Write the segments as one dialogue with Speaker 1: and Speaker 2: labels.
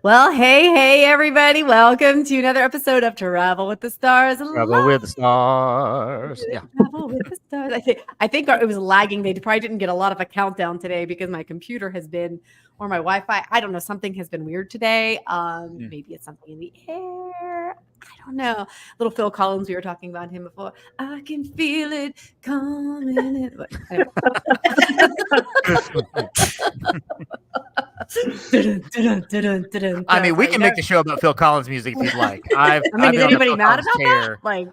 Speaker 1: Well, hey, everybody. Welcome to another episode of Travel with the Stars.
Speaker 2: Travel with the stars. Yeah.
Speaker 1: Travel with the Stars. I think it was lagging. They probably didn't get a lot of a countdown today because my computer has been, or my Wi-Fi, I don't know, something has been weird today.
Speaker 2: Mm.
Speaker 1: Maybe it's something in the air. I don't know. Little Phil Collins, we were talking about him before. I can feel it coming in. But anyway.
Speaker 2: I mean, we can make the show about Phil Collins music if you'd like. I've
Speaker 1: I mean,
Speaker 2: been
Speaker 1: is
Speaker 2: on the
Speaker 1: anybody
Speaker 2: Phil
Speaker 1: mad
Speaker 2: Collins
Speaker 1: about that?
Speaker 2: tear.
Speaker 1: Like,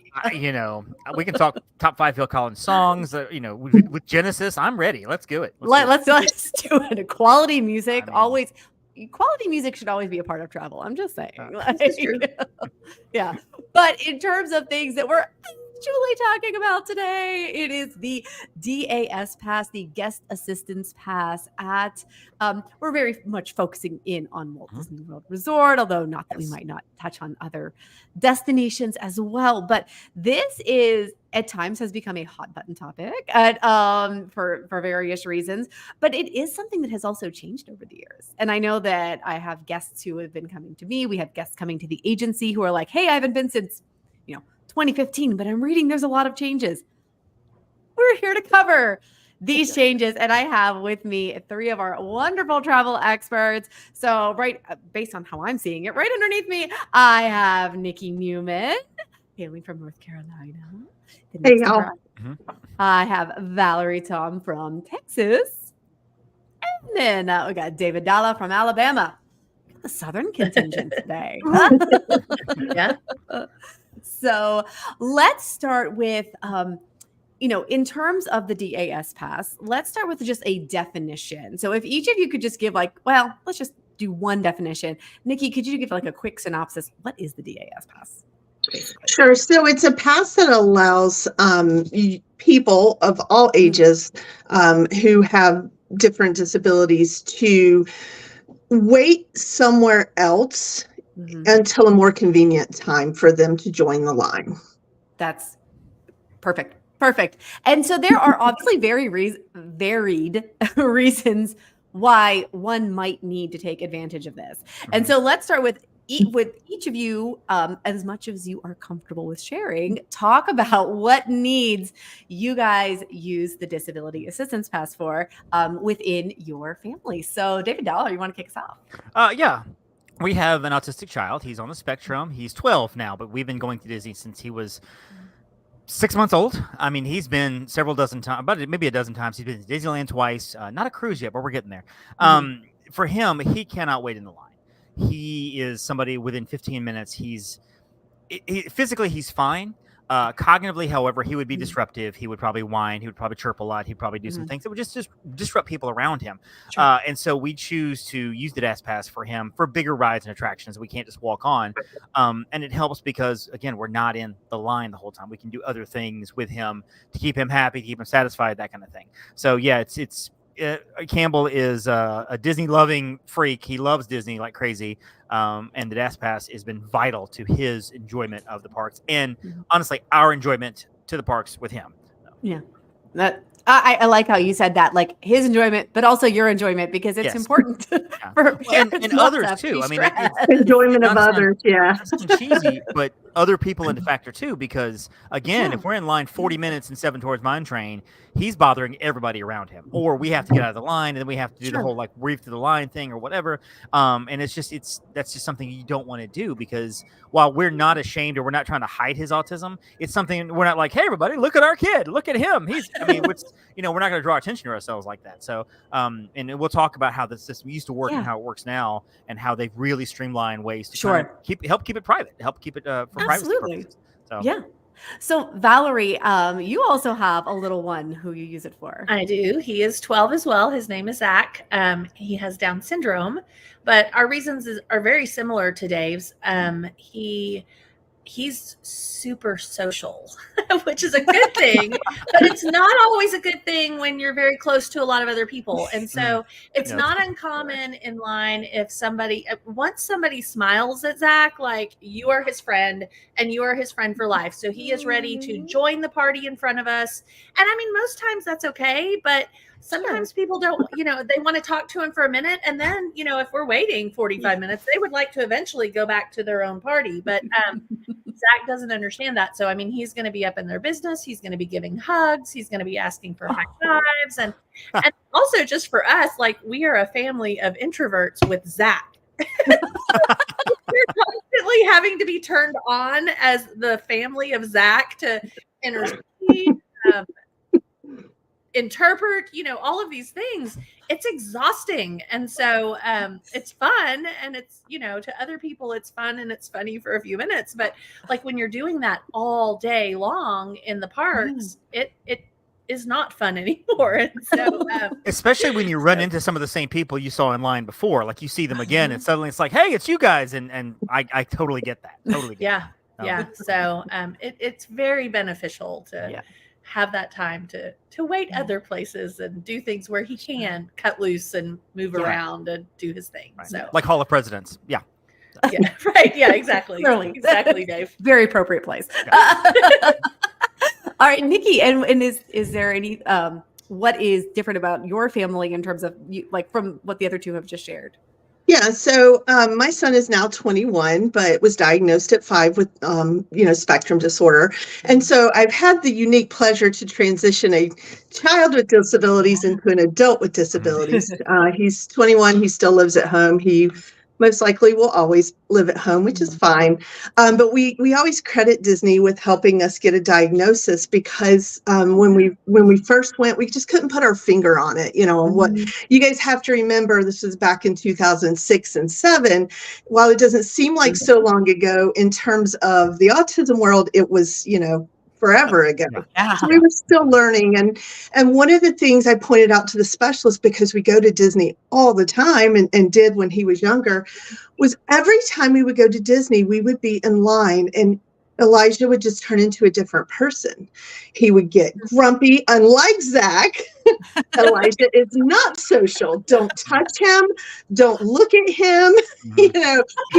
Speaker 2: We can talk top 5 Phil Collins songs. With Genesis, I'm ready. Let's do it.
Speaker 1: let's do it. Quality music
Speaker 2: I mean-
Speaker 1: always. Quality music should always be a part of travel. I'm just saying. Yeah. But in terms of things that we're actually talking about today, it is the DAS pass, the guest assistance pass at we're very much focusing in on Walt Disney World Resort, although not that we might not touch on other destinations as well. But this is at times has become a hot button topic for various reasons, but it is something that has also changed over the years. And I know that I have guests who have been coming to me. We have guests coming to the agency who are like, hey, I haven't been since 2015, but I'm reading there's a lot of changes. We're here to cover these changes, and I have with me 3 of our wonderful travel experts. So based on how I'm seeing it, right underneath me, I have Nikki Newman, hailing from North Carolina.
Speaker 3: Hey, y'all.
Speaker 1: I have Valerie Tom from Texas. And then we got David Dalla from Alabama. The Southern contingent today.
Speaker 3: Yeah.
Speaker 1: So let's start with, in terms of the DAS pass, let's start with just a definition. So if each of you could just give let's just do one definition. Nikki, could you give a quick synopsis? What is the DAS pass? Basically?
Speaker 3: Sure. So it's a pass that allows people of all ages who have different disabilities to wait somewhere else until a more convenient time for them to join the line.
Speaker 1: That's perfect. And so there are obviously very varied reasons why one might need to take advantage of this. And so let's start with each of you, as much as you are comfortable with sharing, talk about what needs you guys use the Disability Assistance Pass for within your family. So David Dalla, you want to kick us off?
Speaker 2: Yeah. We have an autistic child. He's on the spectrum. He's 12 now, but we've been going to Disney since he was 6 months old. I mean, he's been several dozen times, about maybe a dozen times. He's been to Disneyland twice. Not a cruise yet, but we're getting there. For him, he cannot wait in the line. He is somebody within 15 minutes. Physically, he's fine. Cognitively, however, he would be disruptive. He would probably whine. He would probably chirp a lot. He'd probably do some things that would just disrupt people around him. Sure. And so we choose to use the DAS pass for him for bigger rides and attractions. We can't just walk on. And it helps because, again, we're not in the line the whole time. We can do other things with him to keep him happy, keep him satisfied, that kind of thing. So, yeah, Campbell is a Disney-loving freak. He loves Disney like crazy, and the DAS pass has been vital to his enjoyment of the parks and, honestly, our enjoyment to the parks with him.
Speaker 1: Yeah, I like how you said that, like his enjoyment, but also your enjoyment, because it's important for
Speaker 2: and others too. I mean,
Speaker 3: enjoyment of others,
Speaker 2: it's cheesy, but other people into factor too. Because again, if we're in line 40 minutes in Seven Towards Mine Train, he's bothering everybody around him, or we have to get out of the line, and then we have to do the whole weave through the line thing or whatever. And that's just something you don't want to do, because while we're not ashamed or we're not trying to hide his autism, it's something we're not like, hey, everybody, look at our kid, look at him. We're not going to draw attention to ourselves like that. So, and we'll talk about how the system used to work and how it works now, and how they've really streamlined ways to help keep it private, help keep it for privacy purposes. So,
Speaker 1: So Valerie, you also have a little one who you use it for.
Speaker 4: I do. He is 12 as well. His name is Zach. He has Down syndrome, but our reasons are very similar to Dave's. He's super social, which is a good thing, but it's not always a good thing when you're very close to a lot of other people. And so it's not uncommon in line if once somebody smiles at Zach, like, you are his friend and you are his friend for life. So he is ready to join the party in front of us. And I mean, most times that's okay, but sometimes people don't, they want to talk to him for a minute. And then, if we're waiting 45 minutes, they would like to eventually go back to their own party. But Zach doesn't understand that. So, I mean, he's going to be up in their business. He's going to be giving hugs. He's going to be asking for high fives. And also just for us, like, we are a family of introverts with Zach. We're constantly having to be turned on as the family of Zach to intercede, interpret, all of these things. It's exhausting. And so it's fun, and it's, to other people it's fun and it's funny for a few minutes, but like when you're doing that all day long in the parks, it is not fun anymore. And so
Speaker 2: especially when you run into some of the same people you saw in line before, like you see them again and suddenly it's like, hey, it's you guys. And I totally get that. Totally get
Speaker 4: yeah.
Speaker 2: that.
Speaker 4: Yeah. So it's very beneficial to have that time to wait other places and do things where he can cut loose and move around and do his thing.
Speaker 2: Right.
Speaker 4: So
Speaker 2: like Hall of Presidents. Yeah.
Speaker 4: Yeah. Right. Yeah, exactly. Exactly, Dave.
Speaker 1: Very appropriate place. All right, Nikki, and is there any what is different about your family in terms of you, like from what the other two have just shared?
Speaker 3: Yeah, so my son is now 21, but was diagnosed at 5 with, spectrum disorder. And so I've had the unique pleasure to transition a child with disabilities into an adult with disabilities. He's 21. He still lives at home. He most likely will always live at home, which is fine. But we always credit Disney with helping us get a diagnosis because when we first went, we just couldn't put our finger on it. What you guys have to remember, this was back in 2006 and 2007. While it doesn't seem like so long ago in terms of the autism world, it was, forever ago.
Speaker 1: Yeah.
Speaker 3: So we were still learning. And one of the things I pointed out to the specialist, because we go to Disney all the time and did when he was younger, was every time we would go to Disney, we would be in line and Elijah would just turn into a different person. He would get grumpy, unlike Zach. Elijah is not social. Don't touch him. Don't look at him. He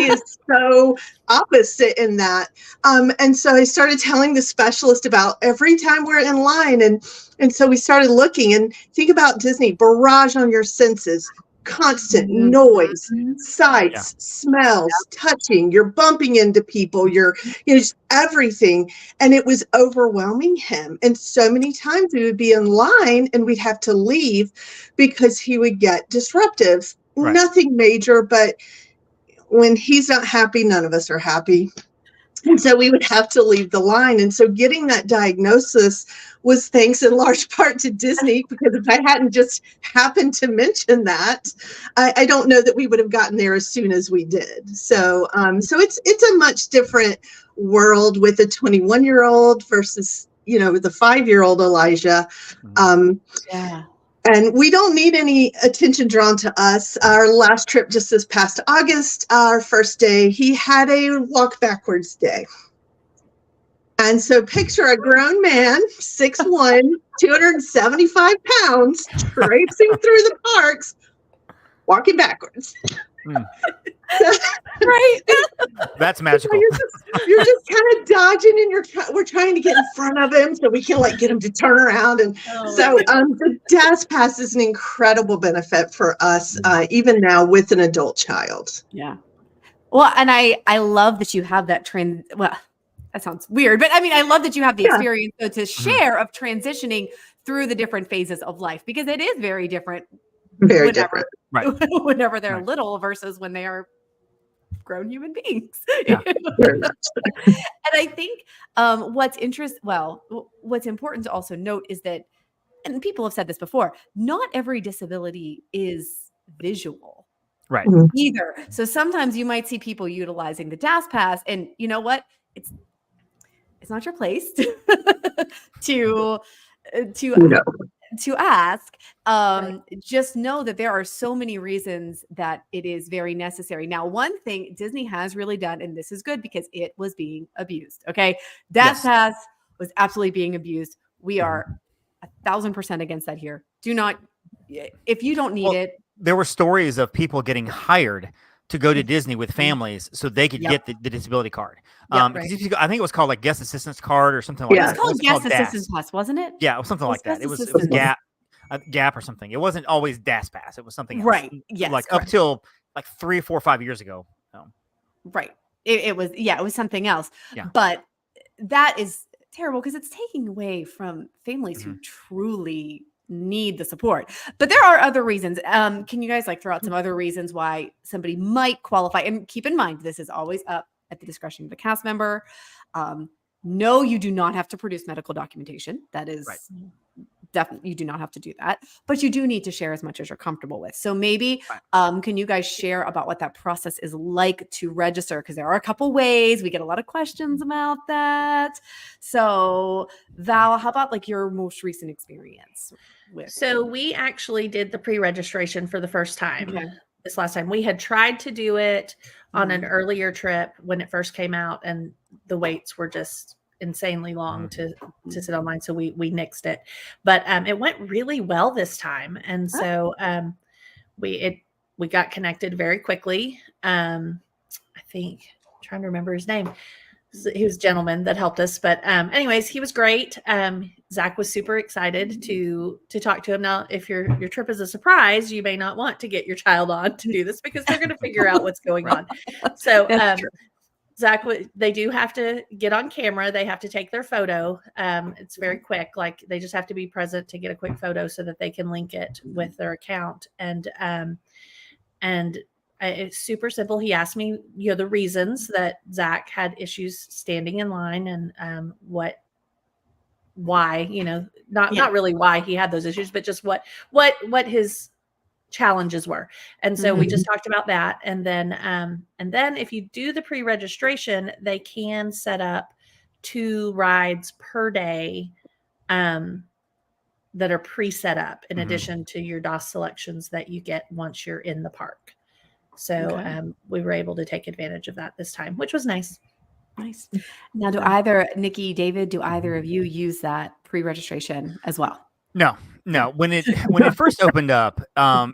Speaker 3: is so opposite in that. And so I started telling the specialist about every time we're in line. And so we started looking and think about Disney, barrage on your senses. Constant noise, sights, smells, touching, you're bumping into people, you're just everything. And it was overwhelming him. And so many times we would be in line and we'd have to leave because he would get disruptive. Right. Nothing major, but when he's not happy, none of us are happy. And so we would have to leave the line. And so getting that diagnosis was thanks in large part to Disney, because if I hadn't just happened to mention that, I don't know that we would have gotten there as soon as we did. So it's a much different world with a 21-year-old versus, with a 5-year-old Elijah. And we don't need any attention drawn to us. Our last trip just this past August, our first day, he had a walk backwards day. And so picture a grown man, 6'1", 275 pounds, traipsing through the parks, walking backwards.
Speaker 1: Right.
Speaker 2: That's magical.
Speaker 3: You're just kind of dodging, and we're trying to get in front of him so we can get him to turn around. And the DAS pass is an incredible benefit for us, even now with an adult child.
Speaker 1: Yeah. Well, and I love that you have that trend. Well, that sounds weird, but I mean, I love that you have the experience to share of transitioning through the different phases of life, because it is very different.
Speaker 3: Very different.
Speaker 2: Right.
Speaker 1: Whenever they're little versus when they are grown human beings.
Speaker 2: Yeah.
Speaker 1: And I think what's important to also note is that, and people have said this before, not every disability is visual.
Speaker 2: Right.
Speaker 1: Either. So sometimes you might see people utilizing the DAS pass, and you know what? It's not your place to ask. Just know that there are so many reasons that it is very necessary. Now, one thing Disney has really done, and this is good because it was being abused. Okay. DAS pass was absolutely being abused. We are 1,000% against that here. Do not, if you don't need it.
Speaker 2: There were stories of people getting hired to go to Disney with families so they could get the disability card. Because I think it was called like guest assistance card or something like that.
Speaker 1: It was called guest assistance pass, wasn't it?
Speaker 2: Yeah, it was something like that. It was
Speaker 1: assistance.
Speaker 2: GAP. Gap or something. It wasn't always DAS Pass. It was something else.
Speaker 1: Right. Yes.
Speaker 2: Like
Speaker 1: correct.
Speaker 2: up till like 3, 4, 5 years ago. So.
Speaker 1: Right. It was, it was something else.
Speaker 2: Yeah.
Speaker 1: But that is terrible because it's taking away from families who truly need the support. But there are other reasons. Can you guys like throw out some other reasons why somebody might qualify? And keep in mind, this is always up at the discretion of the cast member. No, you do not have to produce medical documentation. That is definitely, you do not have to do that, but you do need to share as much as you're comfortable with. So maybe, can you guys share about what that process is like to register? Because there are a couple ways. We get a lot of questions about that. So Val, how about like your most recent experience with?
Speaker 4: So we actually did the pre-registration for the first time. This last time. We had tried to do it on an earlier trip when it first came out, and the waits were just insanely long to sit online. So we nixed it, but it went really well this time. And so we got connected very quickly. I think I'm trying to remember his name. He was a gentleman that helped us, but anyways, he was great. Zach was super excited to talk to him. Now, if your trip is a surprise, you may not want to get your child on to do this because they're going to figure out what's going on. So Zach, they do have to get on camera. They have to take their photo. It's very quick. Like they just have to be present to get a quick photo so that they can link it with their account. And it's super simple. He asked me, the reasons that Zach had issues standing in line and why, not really why he had those issues, but just what his challenges were. And so we just talked about that. And then if you do the pre-registration, they can set up 2 rides per day that are pre-set up in addition to your DOS selections that you get once you're in the park. So we were able to take advantage of that this time, which was nice.
Speaker 1: Nice. Now, do either Nikki, David, do either of you use that pre-registration as well?
Speaker 2: No. When it first opened up,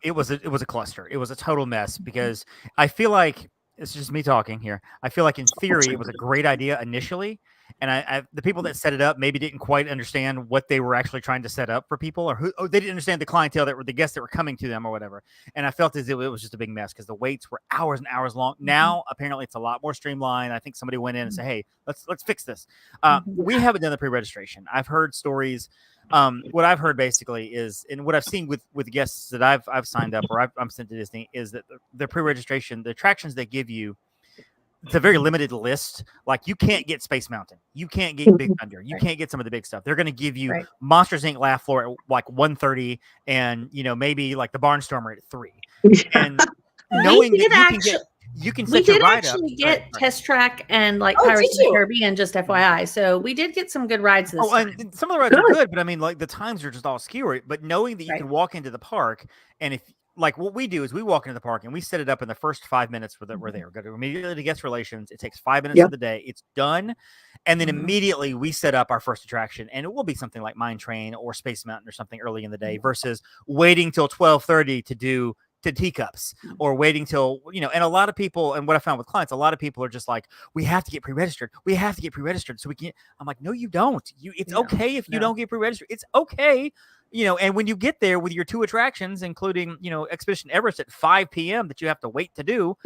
Speaker 2: it was a cluster. It was a total mess because I feel like it's just me talking here. I feel like in theory it was a great idea initially, and the people that set it up maybe didn't quite understand what they were actually trying to set up for people, or they didn't understand the clientele that were the guests that were coming to them or whatever. And I felt as if it was just a big mess because the waits were hours and hours long. Now apparently it's a lot more streamlined. I think somebody went in and said, "Hey, let's fix this." We haven't done the pre-registration. I've heard stories. What I've heard basically is, and what I've seen with guests that I've signed up or I'm sent to Disney, is that the pre-registration, the attractions they give you, it's a very limited list. Like you can't get Space Mountain, you can't get Big Thunder, you can't get some of the big stuff. They're going to give you Monsters Inc. Laugh Floor at like 1:30, and maybe like the Barnstormer at 3. And knowing that you can set your ride up. We did actually
Speaker 4: get Test Track and like Pirates of the Caribbean, just FYI. So we did get some good rides this time.
Speaker 2: And some of the rides are good, but I mean, like the times are just all skewered. But knowing that you can walk into the park, and if like what we do is we walk into the park and we set it up in the first 5 minutes we're there. Go to immediately to guest relations. It takes 5 minutes of the day. It's done. And then immediately we set up our first attraction, and it will be something like Mine Train or Space Mountain or something early in the day versus waiting till 12:30 to do to teacups or waiting till, and a lot of people, and what I found with clients, a lot of people are just like, we have to get pre-registered. So we can, I'm like, no, you don't. It's okay if you don't get pre-registered. It's okay. And when you get there with your 2 attractions, including, Expedition Everest at 5 p.m. that you have to wait to do,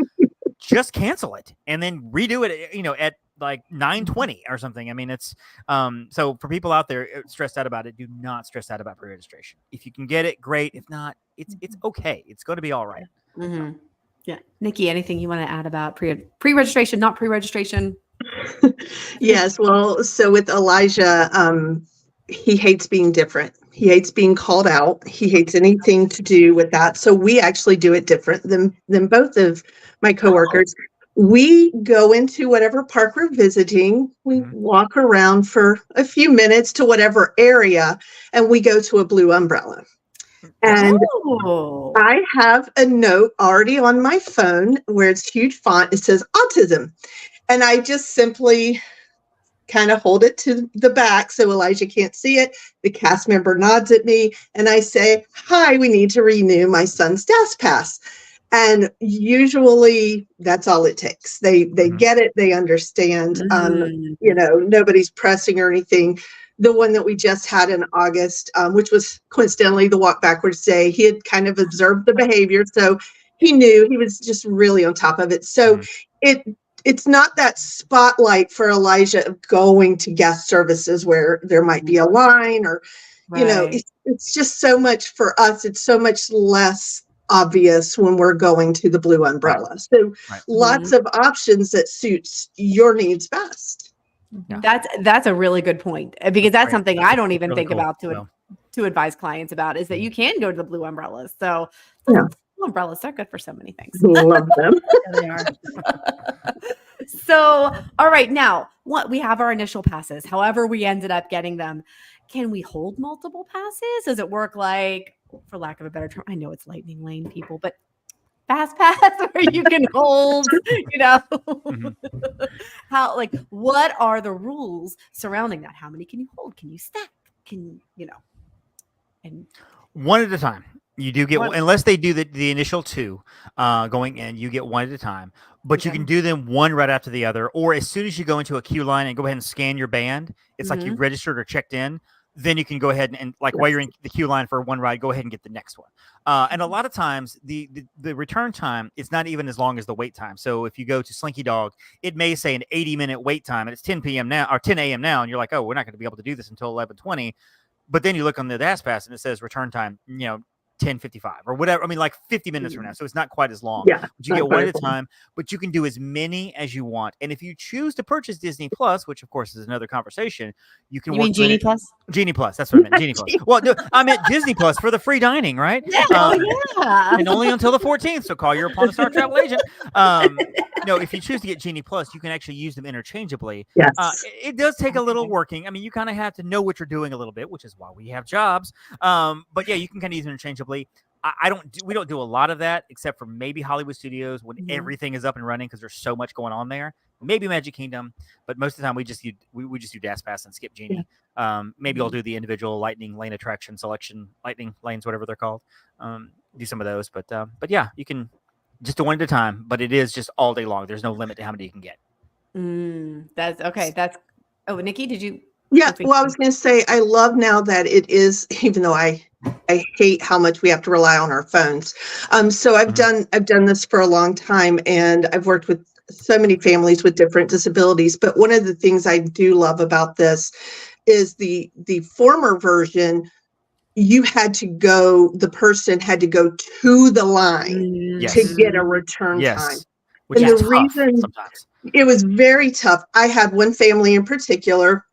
Speaker 2: just cancel it and then redo it, at like 9:20 or something. I mean, it's so for people out there stressed out about it, do not stress out about pre-registration. If you can get it, great. If not, it's okay. It's going to be all right.
Speaker 1: Yeah. Nikki, anything you want to add about pre-registration, not pre-registration?
Speaker 3: Yes. Well, so with Elijah, he hates being different. He hates being called out. He hates anything to do with that. So we actually do it different than both of my coworkers. We go into whatever park we're visiting. We walk around for a few minutes to whatever area, and we go to a blue umbrella. And I have a note already on my phone where it's huge font. It says autism. And I just simply kind of hold it to the back so Elijah can't see it. The cast member nods at me and I say, "Hi, we need to renew my son's DAS Pass." And usually that's all it takes. They get it. They understand, nobody's pressing or anything. the one that we just had in August, which was coincidentally the walk backwards day. He had kind of observed the behavior, so he knew. He was just really on top of it. So it's not that spotlight for Elijah of going to guest services where there might be a line or, you know, it's just so much for us. It's so much less obvious when we're going to the Blue Umbrella. So lots of options that suits your needs best.
Speaker 1: Yeah. That's a really good point, because that's something I don't even think
Speaker 2: cool.
Speaker 1: about to advise clients about, is that you can go to the Blue Umbrellas. So umbrellas, they're good for so many things.
Speaker 3: Love them.
Speaker 4: Yeah, they are.
Speaker 1: So, all right, now what we have our initial passes, however we ended up getting them. Can we hold multiple passes? Does it work like, for lack of a better term, I know it's lightning lane, people, but fast pass where you can hold, you know, how, like, what are the rules surrounding that? How many can you hold? Can you stack? Can you know, and
Speaker 2: one at a time. You do get one, unless they do the initial two going in, you get one at a time. But you can do them one right after the other, or as soon as you go into a queue line and go ahead and scan your band, it's like you've registered or checked in. Then you can go ahead and like while you're in the queue line for one ride, go ahead and get the next one. And a lot of times the return time is not even as long as the wait time. So if you go to Slinky Dog, it may say an 80-minute wait time, and it's 10 p.m. now or 10 a.m. now, and you're like, oh, we're not going to be able to do this until 11:20. But then you look on the DashPass and it says return time, 10:55 or whatever. I mean, like 50 minutes from now. So it's not quite as long.
Speaker 3: Yeah,
Speaker 2: but you get one at a time, but you can do as many as you want. And if you choose to purchase Disney Plus, which of course is another conversation, you can
Speaker 1: mean Genie Plus?
Speaker 2: Genie Plus. That's what I meant. Genie Plus. Well, no, I meant Disney Plus for the free dining, right?
Speaker 1: Yeah.
Speaker 2: And only until the 14th. So call your Upon a Star travel agent. No, if you choose to get Genie Plus, you can actually use them interchangeably.
Speaker 3: Yes.
Speaker 2: It does take a little working. I mean, you kind of have to know what you're doing a little bit, which is why we have jobs. But yeah, you can kind of use them interchangeably. We don't do a lot of that, except for maybe Hollywood Studios when everything is up and running because there's so much going on there. Maybe Magic Kingdom, but most of the time we just do DashPass and skip Genie. Maybe I'll do the individual lightning lane attraction selection, lightning lanes, whatever they're called. Do some of those, but yeah, you can just do one at a time. But it is just all day long. There's no limit to how many you can get.
Speaker 1: That's okay. Oh, Nikki, did you?
Speaker 3: Yeah, well, I was going to say, I love now that it is, even though I hate how much we have to rely on our phones. So I've done this for a long time, and I've worked with so many families with different disabilities. But one of the things I do love about this is the former version. The person had to go to the line to get a return time.
Speaker 2: Which
Speaker 3: and
Speaker 2: is
Speaker 3: the reason
Speaker 2: sometimes.
Speaker 3: It was very tough. I had one family in particular,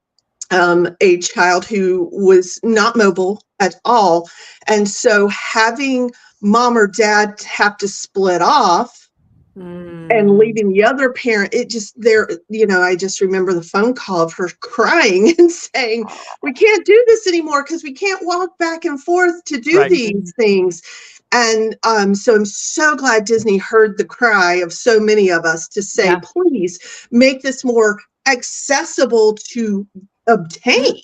Speaker 3: a child who was not mobile at all. And so having mom or dad have to split off and leaving the other parent, I just remember the phone call of her crying and saying, we can't do this anymore because we can't walk back and forth to do these things. And so I'm so glad Disney heard the cry of so many of us to say, please make this more accessible to obtain.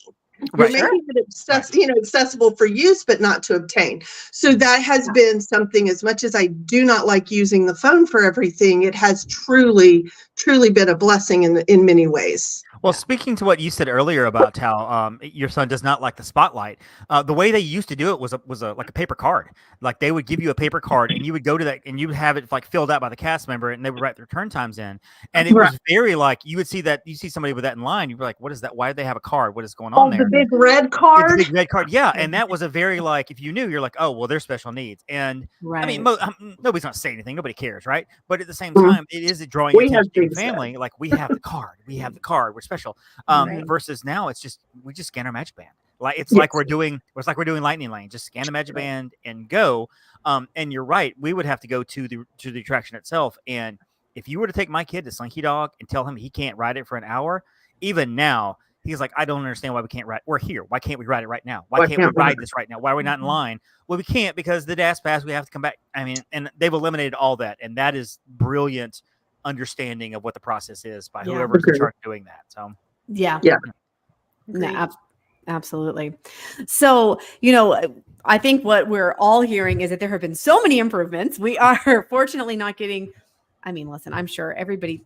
Speaker 3: We're making it accessible for use, but not to obtain. So that has been something, as much as I do not like using the phone for everything, it has truly, truly been a blessing in many ways.
Speaker 2: Well, speaking to what you said earlier about how your son does not like the spotlight, the way they used to do it was like a paper card. Like they would give you a paper card, and you would go to that, and you would have it like filled out by the cast member, and they would write their turn times in. And it was very like you see somebody with that in line, you'd be like, "What is that? Why do they have a card? What is going on there?"
Speaker 3: The big red card.
Speaker 2: It's a big red card, yeah. And that was a very like if you knew, you're like, "Oh, well, they're special needs." And I mean, nobody's not saying anything, nobody cares, right? But at the same time, it is drawing attention to the family. Like we have the card, we're special. Versus now, it's just we just scan our Magic Band. Like it's like we're doing Lightning Lane. Just scan the Magic Band and go. And you're right. We would have to go to the attraction itself. And if you were to take my kid to Slinky Dog and tell him he can't ride it for an hour, even now he's like, I don't understand why we can't ride. We're here. Why can't we ride it right now? Why can't we ride this right now? Why are we not in line? Well, we can't because the DashPass. We have to come back. I mean, and they've eliminated all that, and that is brilliant understanding of what the process is by whoever's in charge of doing that. So.
Speaker 1: Yeah. No, absolutely. So, I think what we're all hearing is that there have been so many improvements. We are fortunately not getting, listen, I'm sure everybody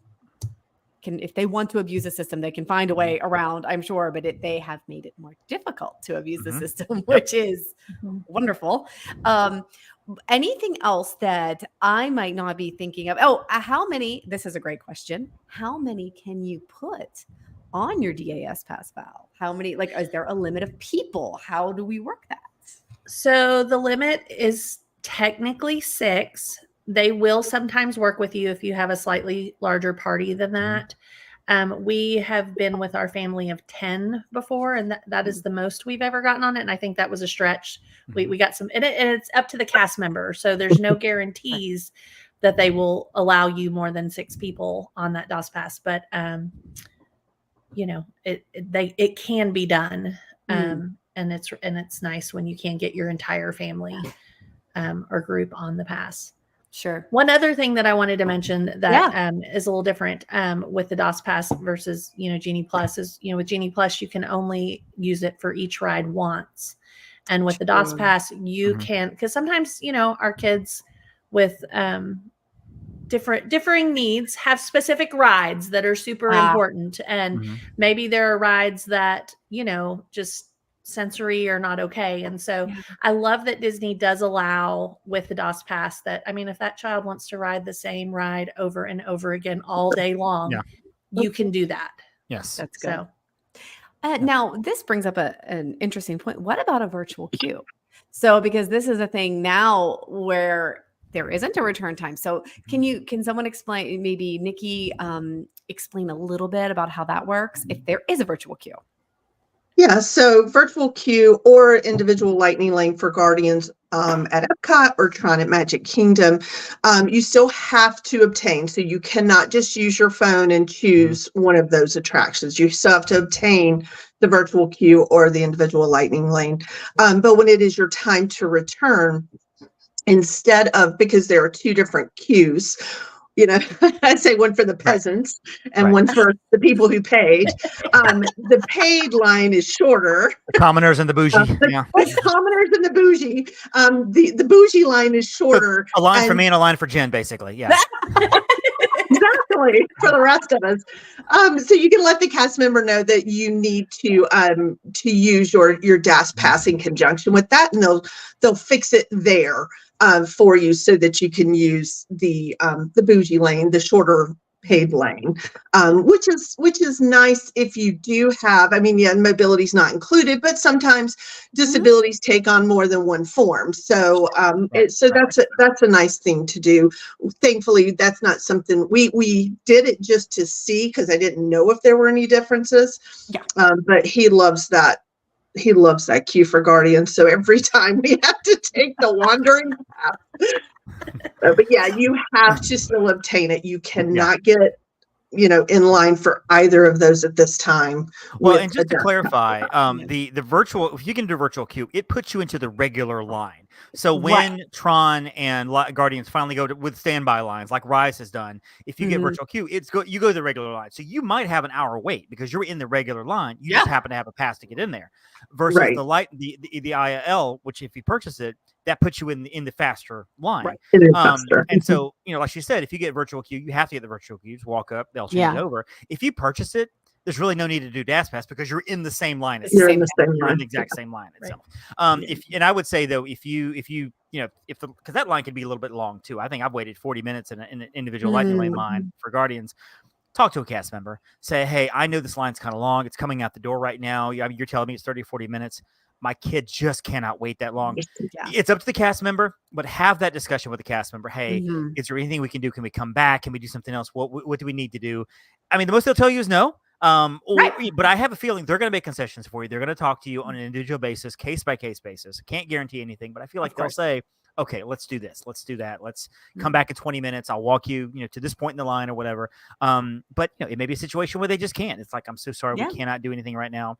Speaker 1: if they want to abuse the system, they can find a way around, I'm sure, but they have made it more difficult to abuse the system, which is wonderful. Anything else that I might not be thinking of? Oh, how many, this is a great question. How many can you put on your DAS pass file? How many, like, is there a limit of people? How do we work that?
Speaker 4: So the limit is technically 6. They will sometimes work with you if you have a slightly larger party than that. We have been with our family of 10 before, and that is the most we've ever gotten on it. And I think that was a stretch. We got some, and it's up to the cast member. So there's no guarantees that they will allow you more than 6 people on that DOS pass. But, you know, it can be done. And it's nice when you can get your entire family or group on the pass.
Speaker 1: Sure.
Speaker 4: One other thing that I wanted to mention that is a little different with the DOS Pass versus, Genie Plus is, with Genie Plus, you can only use it for each ride once. And with the DOS Pass, you can, because sometimes, our kids with differing needs have specific rides that are super important. And maybe there are rides that, just sensory are not okay. And so I love that Disney does allow with the DOS Pass that, if that child wants to ride the same ride over and over again all day long, you can do that.
Speaker 2: Yes.
Speaker 1: That's good. So, now this brings up an interesting point. What about a virtual queue? So, because this is a thing now where there isn't a return time. So can someone explain, maybe Nikki, explain a little bit about how that works if there is a virtual queue?
Speaker 3: Yeah, so virtual queue or individual lightning lane for Guardians at Epcot or Tron at Magic Kingdom, you still have to obtain. So you cannot just use your phone and choose one of those attractions. You still have to obtain the virtual queue or the individual lightning lane. But when it is your time to return, instead of, because there are 2 different queues, I say one for the peasants and one for the people who paid. The paid line is shorter.
Speaker 2: The commoners and the bougie.
Speaker 3: The commoners and the bougie. The bougie line is shorter.
Speaker 2: A line for me and a line for Jen, basically. Yeah.
Speaker 3: Exactly, for the rest of us. So you can let the cast member know that you need to use your DAS pass in conjunction with that, and they'll fix it there for you so that you can use the bougie lane, the shorter paid lane, which is nice if you do have, mobility is not included, but sometimes disabilities take on more than one form. So that's a nice thing to do. Thankfully, that's not something we did it just to see, because I didn't know if there were any differences. But he loves that. He loves that queue for Guardians. So every time we have to take the wandering path. But yeah, you have to still obtain it. You cannot get, in line for either of those at this time.
Speaker 2: Well, and just to clarify, the virtual, if you can do virtual queue, it puts you into the regular line. So when Tron and Guardians finally go with standby lines, like Rise has done, if you get virtual queue, you go to the regular line. So you might have an hour wait because you're in the regular line. You just happen to have a pass to get in there. Versus the IL, which if you purchase it, that puts you in the faster line.
Speaker 3: It is faster.
Speaker 2: And so, like she said, if you get virtual queue, you have to get the virtual queue. Just walk up, they'll change it over. If you purchase it, there's really no need to do DAS Pass because you're in the same line.
Speaker 3: You're in the same line.
Speaker 2: You're in the exact same line itself. And I would say though, if because that line can be a little bit long too. I think I've waited 40 minutes in an individual lightning lane line for Guardians. Talk to a cast member. Say, hey, I know this line's kind of long. It's coming out the door right now. You're telling me it's 30 or 40 minutes. My kid just cannot wait that long. It's up to the cast member, but have that discussion with the cast member. Hey, is there anything we can do? Can we come back? Can we do something else? What do we need to do? The most they'll tell you is no. But I have a feeling they're going to make concessions for you. They're going to talk to you on an individual basis, case by case basis. Can't guarantee anything, but I feel like they'll say, okay, let's do this. Let's do that. Let's come back in 20 minutes. I'll walk you, to this point in the line or whatever. But it may be a situation where they just can't. It's like, I'm so sorry. We cannot do anything right now.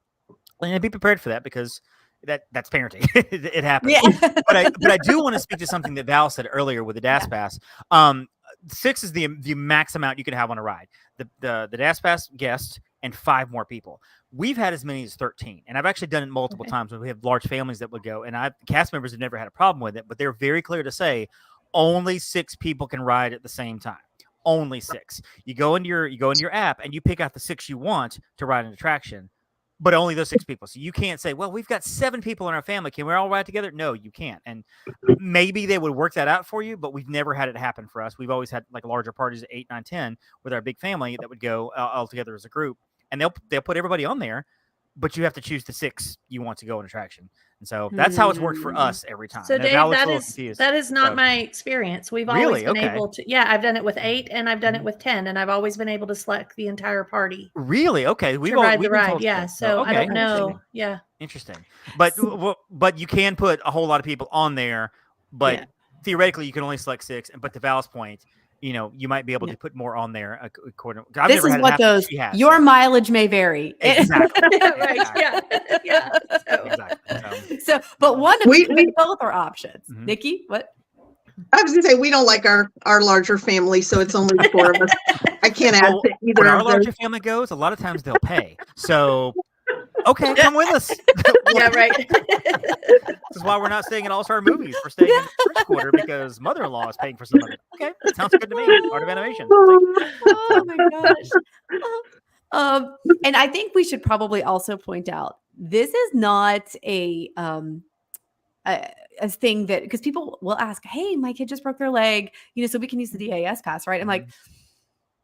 Speaker 2: And be prepared for that because that's parenting. It happens. But I do want to speak to something that Val said earlier with the DAS Pass. 6 is the max amount you can have on a ride. The DAS Pass guest and 5 more people. We've had as many as 13, and I've actually done it multiple times when we have large families that would go. And cast members have never had a problem with it, but they're very clear to say only 6 people can ride at the same time. only 6. You go into your app and you pick out the 6 you want to ride an attraction, but only those 6 people. So you can't say, well, we've got 7 people in our family. Can we all ride together? No, you can't. And maybe they would work that out for you, but we've never had it happen for us. We've always had like larger parties at 8, 9, 10 with our big family that would go all together as a group, and they'll put everybody on there, but you have to choose the 6 you want to go on attraction. And so that's how it's worked for us every time.
Speaker 4: So
Speaker 2: And
Speaker 4: Dave,
Speaker 2: Alex
Speaker 4: that
Speaker 2: will
Speaker 4: is
Speaker 2: confuse.
Speaker 4: that is not
Speaker 2: So-
Speaker 4: my experience. We've
Speaker 2: Really?
Speaker 4: always been
Speaker 2: Okay.
Speaker 4: able to. Yeah, I've done it with 8, and I've done it with 10, and I've always been able to select the entire party
Speaker 2: Really? Okay.
Speaker 4: to ride the ride. Yeah. So I don't
Speaker 2: okay.
Speaker 4: know. Yeah.
Speaker 2: Interesting. But you can put a whole lot of people on there, but
Speaker 1: Yeah.
Speaker 2: theoretically you can only select 6. But to Val's point, you might be able to put more on there according. I've
Speaker 1: This
Speaker 2: never
Speaker 1: is
Speaker 2: had it
Speaker 1: what
Speaker 2: happen,
Speaker 1: goes.
Speaker 2: she has,
Speaker 1: Your
Speaker 2: so-
Speaker 1: mileage may vary.
Speaker 2: Exactly.
Speaker 4: Right. Yeah. Yeah. So,
Speaker 2: Exactly.
Speaker 1: So, but one of
Speaker 3: We-
Speaker 1: both are options.
Speaker 2: Mhm.
Speaker 1: Nikki, what?
Speaker 3: I was gonna say we don't like our larger family, so it's only the 4 of us. I can't add
Speaker 2: Well,
Speaker 3: to
Speaker 2: when
Speaker 3: either
Speaker 2: our
Speaker 3: of those.
Speaker 2: larger family goes, a lot of times they'll pay. So, okay, come with us.
Speaker 4: yeah. Right.
Speaker 2: This is why we're not staying at All Star Movies. We're staying in first quarter because mother-in-law is paying for some of it. Okay, that sounds good to me. Art of animation.
Speaker 1: Oh my gosh. And I think we should probably also point out this is not a thing that, because people will ask, hey, my kid just broke their leg, so we can use the DAS pass, right? I'm like,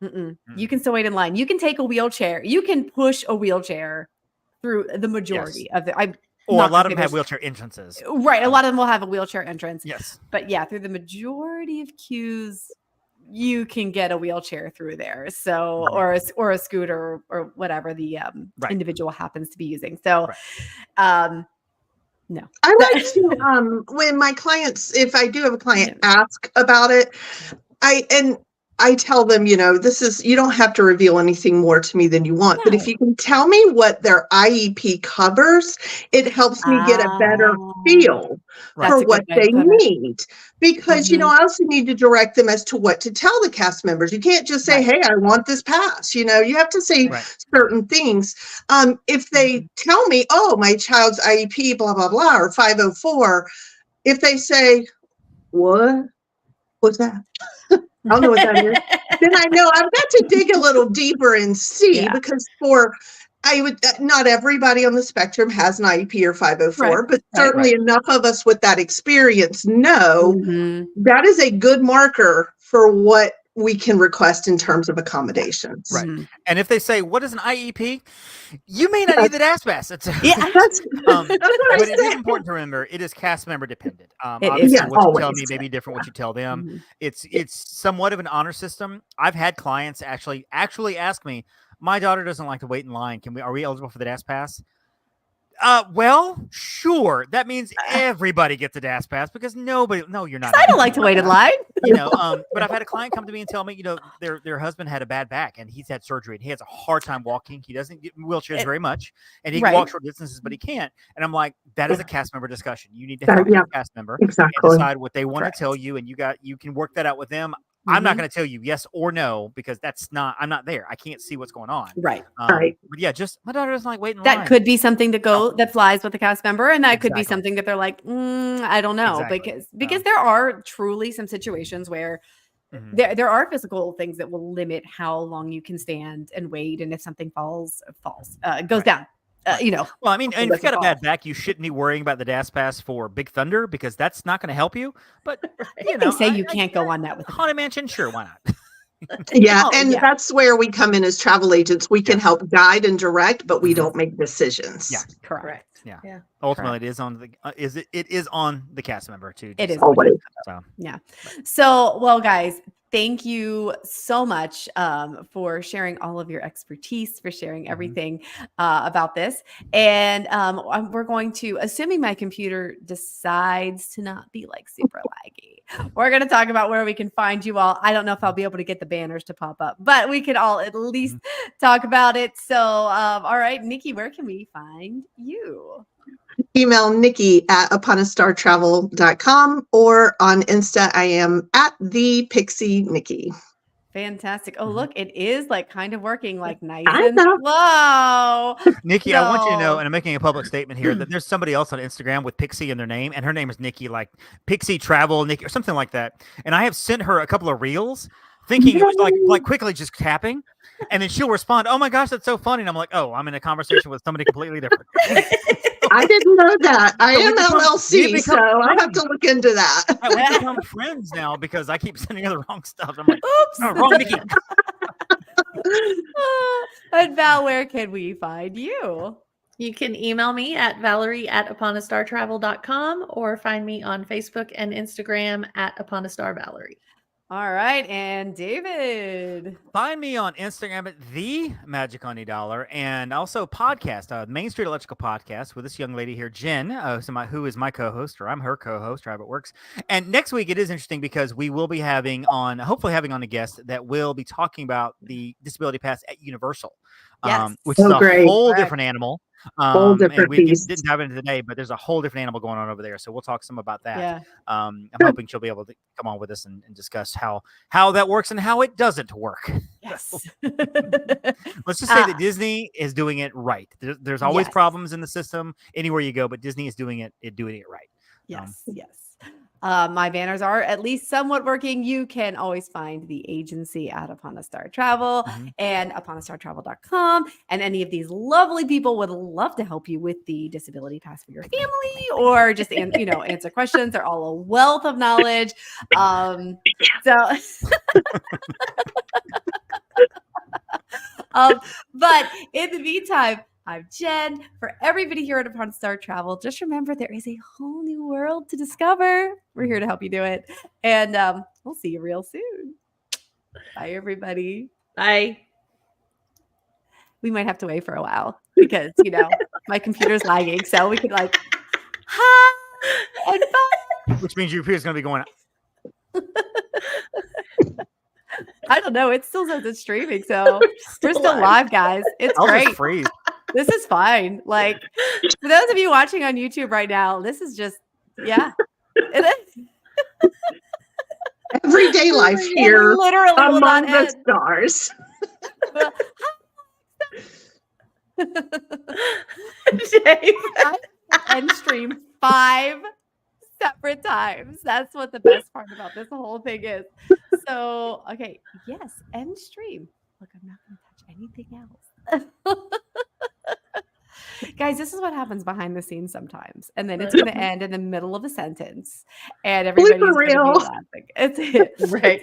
Speaker 1: you can still wait in line. You can take a wheelchair. You can push a wheelchair through the majority of the.
Speaker 2: Or
Speaker 1: not
Speaker 2: a lot
Speaker 1: gonna
Speaker 2: of them
Speaker 1: say
Speaker 2: have
Speaker 1: there's-
Speaker 2: wheelchair entrances.
Speaker 1: Right. A lot of them will have a wheelchair entrance.
Speaker 2: Yes.
Speaker 1: But yeah, through the majority of queues, you can get a wheelchair through there. So, or a scooter or whatever the
Speaker 2: Right.
Speaker 1: individual happens to be using. So, no.
Speaker 3: I like to when my clients, if I do have a client ask about it, I tell them, this is, you don't have to reveal anything more to me than you want, but if you can tell me what their IEP covers, it helps me get a better feel
Speaker 2: Right.
Speaker 3: for
Speaker 1: That's a
Speaker 3: what
Speaker 1: good way
Speaker 3: they
Speaker 1: to put it.
Speaker 3: need. Because, I also need to direct them as to what to tell the cast members. You can't just say, hey, I want this pass. You have to say certain things. If they tell me, oh, my child's IEP, blah, blah, blah, or 504, if they say, what? What's that? I don't know what that is. Then I know I've got to dig a little deeper and see, because not everybody on the spectrum has an IEP or 504, but certainly enough of us with that experience know that is a good marker for what we can request in terms of accommodations.
Speaker 2: Right. And if they say, what is an IEP? You may not need the DAS pass. It's,
Speaker 3: That's
Speaker 2: but
Speaker 3: what I
Speaker 2: it is
Speaker 3: said.
Speaker 2: important to remember, it is cast member dependent.
Speaker 1: It
Speaker 2: Obviously,
Speaker 1: is.
Speaker 3: Yeah,
Speaker 2: what you tell
Speaker 3: always.
Speaker 2: me may be different what you tell them. It's somewhat of an honor system. I've had clients actually ask me, my daughter doesn't like to wait in line. Are we eligible for the DAS pass? Well, sure. That means everybody gets a DAS pass because no, you're not.
Speaker 1: I don't like to wait in line.
Speaker 2: But I've had a client come to me and tell me, their husband had a bad back and he's had surgery and he has a hard time walking. He doesn't get wheelchairs very much and he can walk short distances, but he can't. And I'm like, that is a cast member discussion. You need to have a cast member and decide what they want to tell you, and you can work that out with them. I'm not going to tell you yes or no because I'm not there. I can't see what's going on.
Speaker 1: Right.
Speaker 3: Right.
Speaker 2: But yeah, just my daughter doesn't like waiting in
Speaker 1: That
Speaker 2: line.
Speaker 1: could be something that flies with the cast member, and that could be something that they're like, I don't know, because there are truly some situations where there are physical things that will limit how long you can stand and wait, and if something goes down. Well,
Speaker 2: I mean, and if you got a bad back, you shouldn't be worrying about the DAS pass for Big Thunder because that's not going to help you. But
Speaker 1: they say you can't go on that with
Speaker 2: Haunted Mansion. Sure, why not?
Speaker 3: That's where we come in as travel agents. We can help guide and direct, but we don't make decisions.
Speaker 2: Yeah,
Speaker 1: correct.
Speaker 2: Yeah. Ultimately, it is on it is on the cast member too.
Speaker 1: It is
Speaker 3: always.
Speaker 2: So
Speaker 1: yeah. So, well, guys, thank you so much for sharing all of your expertise, for sharing everything about this. And we're going to, assuming my computer decides to not be like super laggy, we're going to talk about where we can find you all. I don't know if I'll be able to get the banners to pop up, but we could all at least talk about it. So, all right, Nikki, where can we find you?
Speaker 3: Email Nikki at uponastartravel.com or on Insta, I am at the Pixie Nikki.
Speaker 1: Fantastic. Oh, look, it is like kind of working like nice
Speaker 3: I
Speaker 1: and
Speaker 3: know.
Speaker 1: slow.
Speaker 2: Nikki, I want you to know,
Speaker 1: So-
Speaker 2: and I'm making a public statement here, that there's somebody else on Instagram with Pixie in their name, and her name is Nikki, like Pixie Travel Nikki or something like that. And I have sent her a couple of reels. thinking it was like quickly just tapping, and then she'll respond, "Oh my gosh, that's so funny!" And I'm like, "Oh, I'm in a conversation with somebody completely different."
Speaker 3: I didn't know that. I
Speaker 2: So we
Speaker 3: am
Speaker 2: become-
Speaker 3: LLC,
Speaker 2: we
Speaker 3: so
Speaker 2: become
Speaker 3: I'll have to look into that.
Speaker 2: We become friends now because I keep sending her the wrong stuff. I'm like,
Speaker 1: Oops.
Speaker 2: "Oh, wrong Nikki."
Speaker 1: And Val, where can we find you?
Speaker 4: You can email me at valerie@uponastartravel.com or find me on Facebook and Instagram at uponastarvalerie.
Speaker 1: All right, and David.
Speaker 2: Find me on Instagram at the Magic on $1 and also podcast, Main Street Electrical Podcast with this young lady here, Jen, who is my co-host, or I'm her co-host, however it works. And next week it is interesting because we will be hopefully having on a guest that will be talking about the Disability Pass at Universal,
Speaker 1: Yes.
Speaker 2: which is a
Speaker 3: great.
Speaker 2: whole
Speaker 1: Correct.
Speaker 2: different animal.
Speaker 3: Whole
Speaker 2: And
Speaker 3: different
Speaker 2: we
Speaker 3: beast.
Speaker 2: didn't dive into today, but there's a whole different animal going on over there. So we'll talk some about that.
Speaker 1: Yeah.
Speaker 2: I'm hoping she'll be able to come on with us and discuss how that works and how it doesn't work.
Speaker 1: Yes.
Speaker 2: Let's just say that Disney is doing it right. There's always
Speaker 1: Yes.
Speaker 2: problems in the system anywhere you go, but Disney is doing it right.
Speaker 1: Yes, yes. My banners are at least somewhat working. You can always find the agency at Upon a Star Travel
Speaker 2: Mhm.
Speaker 1: and uponastartravel.com. And any of these lovely people would love to help you with the disability pass for your family or just answer questions. They're all a wealth of knowledge. But in the meantime, I'm Jen. For everybody here at Upon Star Travel, just remember there is a whole new world to discover. We're here to help you do it. And we'll see you real soon. Bye, everybody.
Speaker 4: Bye.
Speaker 1: We might have to wait for a while because, my computer's lagging. So we could hi and bye.
Speaker 2: Which means your computer's going to be going,
Speaker 1: I don't know. It still says it's streaming. So we're still live, guys. It's
Speaker 2: I'll
Speaker 1: great.
Speaker 2: just freeze.
Speaker 1: This is fine. For those of you watching on YouTube right now, this is just, yeah. It is.
Speaker 3: Everyday life
Speaker 1: It
Speaker 3: here
Speaker 1: literally will not
Speaker 3: among the
Speaker 1: end.
Speaker 3: stars.
Speaker 4: Dave.
Speaker 1: End stream 5 separate times. That's what the best part about this whole thing is. So, okay, yes, end stream. Look, I'm not going to touch anything else. Guys, this is what happens behind the scenes sometimes. And then it's going to end in the middle of a sentence. And everybody's going to be
Speaker 3: real.
Speaker 1: laughing. It's it.
Speaker 4: Right.